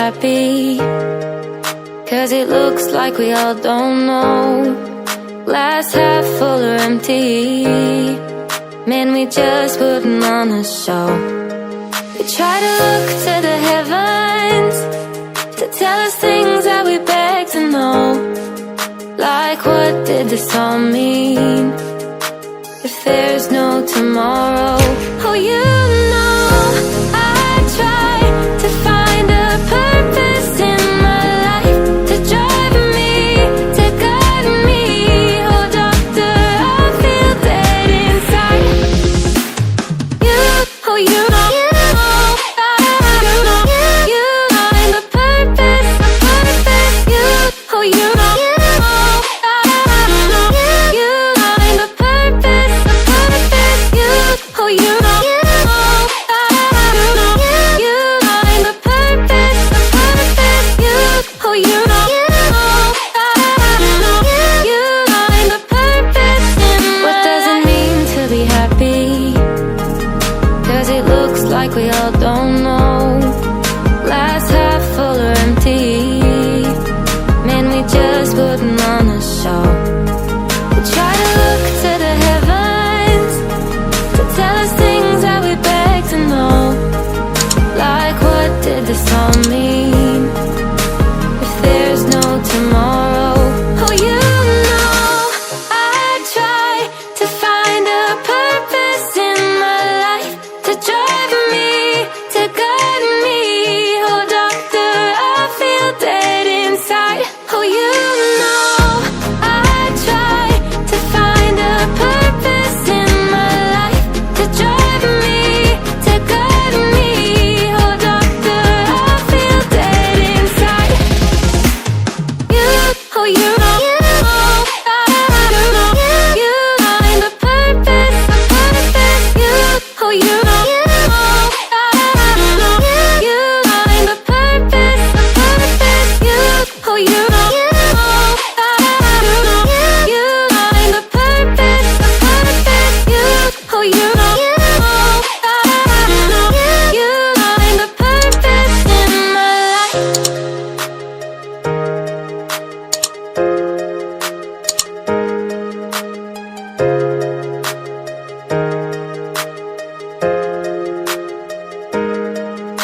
happy, 'cause it looks like we all don't know. Glass half full or empty, man, we just putting on a show. We try to look to the heavens to tell us things that we beg to know. Like, what did this all mean if there's no tomorrow? Oh, you